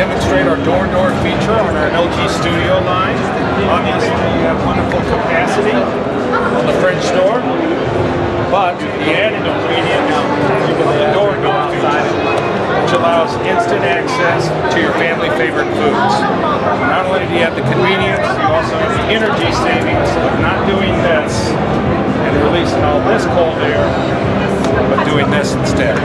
demonstrate our door-to-door feature on our LG Studio line. Obviously, you have wonderful capacity on the French door, but the added ingredient is the door-to-door feature, which allows instant access to your family favorite foods. Not only do you have the convenience, you also have the energy savings of not doing this and releasing all this cold air, but doing this instead.